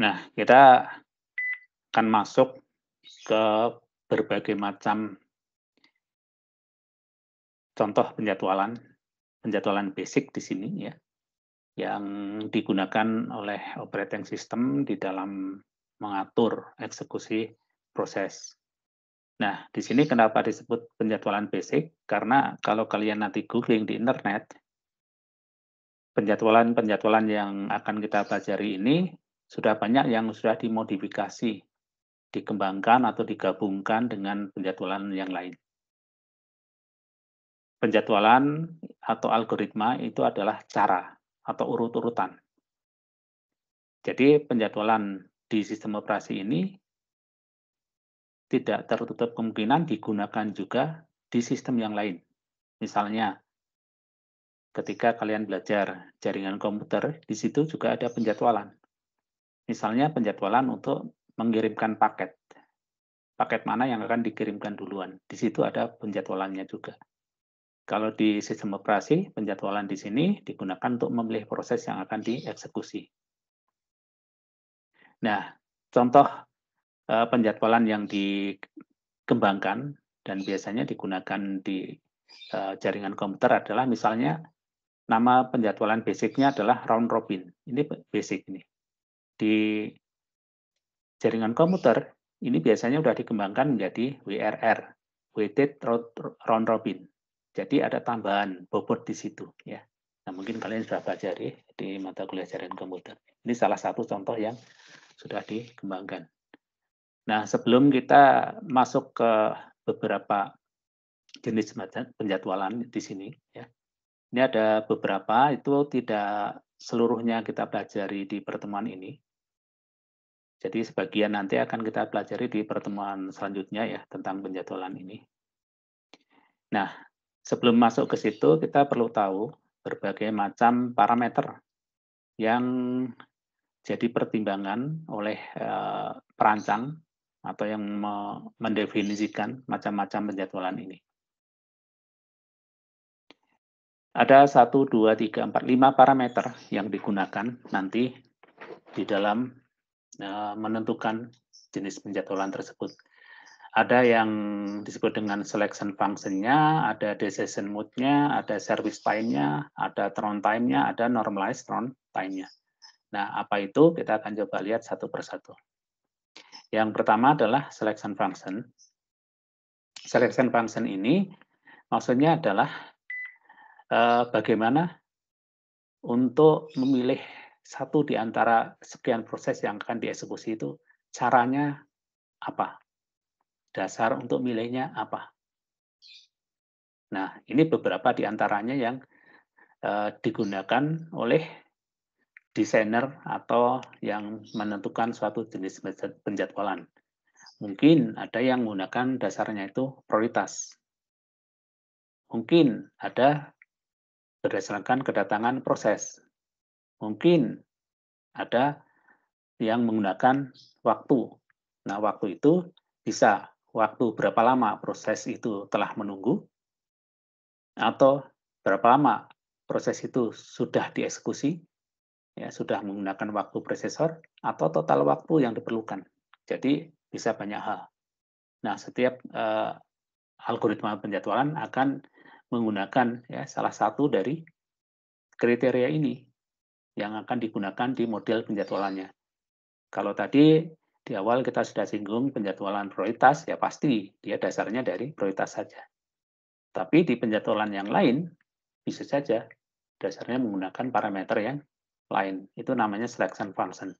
Nah, kita akan masuk ke berbagai macam contoh penjadwalan, penjadwalan basic di sini ya, yang digunakan oleh operating system di dalam mengatur eksekusi proses. Nah, di sini kenapa disebut penjadwalan basic? Karena kalau kalian nanti googling di internet, penjadwalan-penjadwalan yang akan kita pelajari ini sudah banyak yang sudah dimodifikasi, dikembangkan atau digabungkan dengan penjadwalan yang lain. Penjadwalan atau algoritma itu adalah cara atau urut-urutan. Jadi penjadwalan di sistem operasi ini tidak tertutup kemungkinan digunakan juga di sistem yang lain. Misalnya, ketika kalian belajar jaringan komputer, di situ juga ada penjadwalan. Misalnya penjadwalan untuk mengirimkan paket. Paket mana yang akan dikirimkan duluan. Di situ ada penjadwalannya juga. Kalau di sistem operasi, penjadwalan di sini digunakan untuk memilih proses yang akan dieksekusi. Nah, contoh penjadwalan yang dikembangkan dan biasanya digunakan di jaringan komputer adalah misalnya nama penjadwalan basicnya adalah round robin. Ini basic ini. Di jaringan komputer, ini biasanya sudah dikembangkan menjadi WRR, Weighted Round Robin. Jadi ada tambahan bobot di situ ya. Nah, mungkin kalian sudah pelajari di mata kuliah jaringan komputer. Ini salah satu contoh yang sudah dikembangkan. Nah, sebelum kita masuk ke beberapa jenis penjadwalan di sini ya. Ini ada beberapa, itu tidak seluruhnya kita pelajari di pertemuan ini. Jadi sebagian nanti akan kita pelajari di pertemuan selanjutnya ya tentang penjadwalan ini. Nah, sebelum masuk ke situ kita perlu tahu berbagai macam parameter yang jadi pertimbangan oleh perancang atau yang mendefinisikan macam-macam penjadwalan ini. Ada 1, 2, 3, 4, 5 parameter yang digunakan nanti di dalam menentukan jenis penjadwalan tersebut. Ada yang disebut dengan selection function-nya, ada decision mode-nya, ada service time-nya, ada turn time-nya, ada normalized turn time-nya. Nah, apa itu? Kita akan coba lihat satu persatu. Yang pertama adalah selection function. Selection function ini maksudnya adalah bagaimana untuk memilih satu di antara sekian proses yang akan dieksekusi itu, caranya apa? Dasar untuk milihnya apa? Nah, ini beberapa di antaranya yang digunakan oleh desainer atau yang menentukan suatu jenis penjadwalan. Mungkin ada yang menggunakan dasarnya itu prioritas. Mungkin ada berdasarkan kedatangan proses. Mungkin ada yang menggunakan waktu. Nah, waktu itu bisa waktu berapa lama proses itu telah menunggu, atau berapa lama proses itu sudah dieksekusi, ya, sudah menggunakan waktu prosesor, atau total waktu yang diperlukan. Jadi bisa banyak hal. Nah, setiap algoritma penjadwalan akan menggunakan ya salah satu dari kriteria ini yang akan digunakan di model penjadwalannya. Kalau tadi di awal kita sudah singgung penjadwalan prioritas, ya pasti dia dasarnya dari prioritas saja. Tapi di penjadwalan yang lain, bisa saja dasarnya menggunakan parameter yang lain. Itu namanya selection function.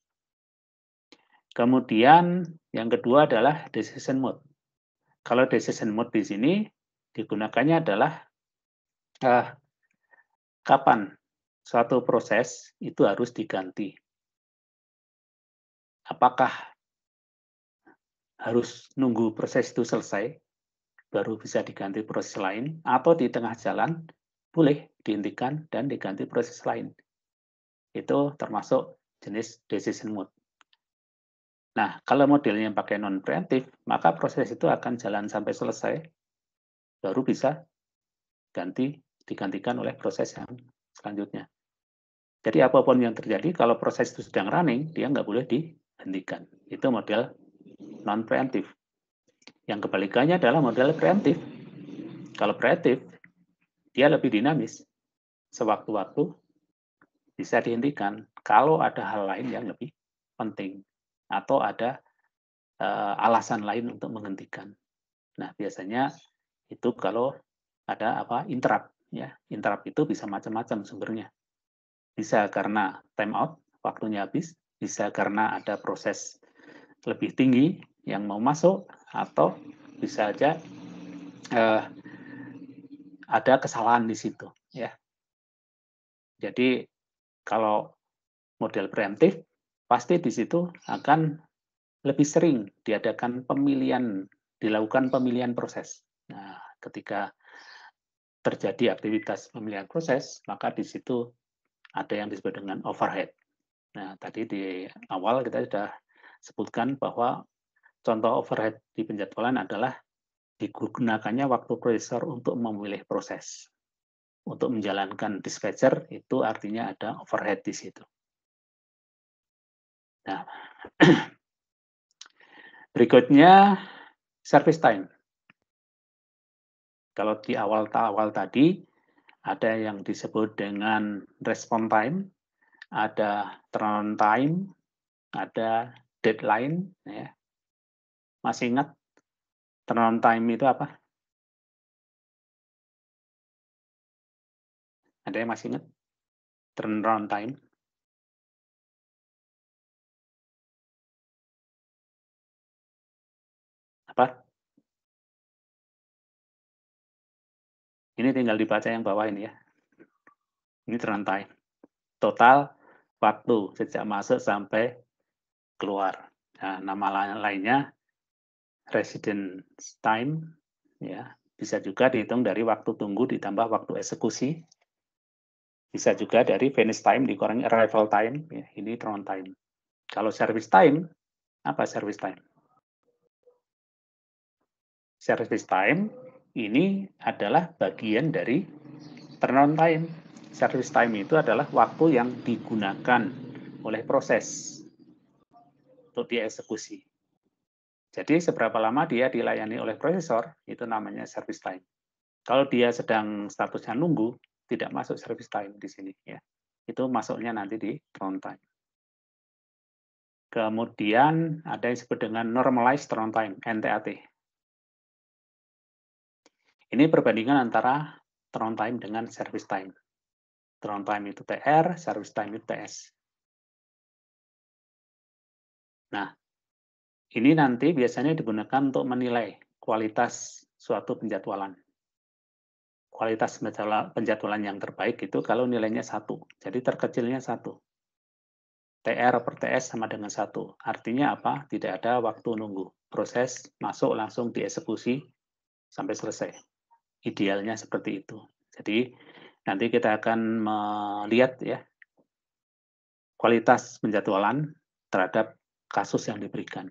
Kemudian yang kedua adalah decision mode. Kalau decision mode di sini digunakannya adalah kapan suatu proses itu harus diganti. Apakah harus nunggu proses itu selesai, baru bisa diganti proses lain, atau di tengah jalan boleh dihentikan dan diganti proses lain. Itu termasuk jenis decision mode. Nah, kalau modelnya pakai non-preemptive, maka proses itu akan jalan sampai selesai, baru bisa digantikan oleh proses yang selanjutnya. Jadi apapun yang terjadi, kalau proses itu sedang running, dia nggak boleh hentikan. Itu model non preemptif. Yang kebalikannya adalah model preemptif. Kalau preemptif, dia lebih dinamis. Sewaktu-waktu bisa dihentikan kalau ada hal lain yang lebih penting atau ada alasan lain untuk menghentikan. Nah, biasanya itu kalau ada interrupt ya. Interrupt itu bisa macam-macam sumbernya. Bisa karena time out, waktunya habis, bisa karena ada proses lebih tinggi yang mau masuk, atau bisa aja ada kesalahan di situ ya. Jadi kalau model preemptif pasti di situ akan lebih sering dilakukan pemilihan proses. Nah, ketika terjadi aktivitas pemilihan proses, maka di situ ada yang disebut dengan overhead. Nah, tadi di awal kita sudah sebutkan bahwa contoh overhead di penjadwalan adalah digunakannya waktu prosesor untuk memilih proses. Untuk menjalankan dispatcher, itu artinya ada overhead di situ. Nah, berikutnya service time. Kalau di awal-awal tadi, ada yang disebut dengan response time, ada turnaround time, ada deadline. Ya. Masih ingat turnaround time itu apa? Ada yang masih ingat? Turnaround time. Apa? Ini tinggal dibaca yang bawah ini ya. Ini turnaround time. Total waktu sejak masuk sampai keluar. Nah, nama lainnya residence time, ya. Bisa juga dihitung dari waktu tunggu ditambah waktu eksekusi. Bisa juga dari finish time dikurangi arrival time, ya. Ini turnaround time. Kalau service time, apa service time? Service time ini adalah bagian dari turnaround time. Service time itu adalah waktu yang digunakan oleh proses untuk dieksekusi. Jadi seberapa lama dia dilayani oleh prosesor, itu namanya service time. Kalau dia sedang statusnya nunggu, tidak masuk service time di sini. Ya. Itu masuknya nanti di turnaround time. Kemudian ada yang disebut dengan normalized turnaround time, NTAT. Ini perbandingan antara turnaround time dengan service time. Turnaround time itu TR, service time itu TS. Nah, ini nanti biasanya digunakan untuk menilai kualitas suatu penjadwalan. Kualitas penjadwalan yang terbaik itu kalau nilainya 1. Jadi terkecilnya 1. TR per TS sama dengan 1. Artinya apa? Tidak ada waktu nunggu. Proses masuk langsung dieksekusi sampai selesai. Idealnya seperti itu. Jadi nanti kita akan melihat ya kualitas penjadwalan terhadap kasus yang diberikan.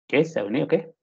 Oke, sejauh ini oke.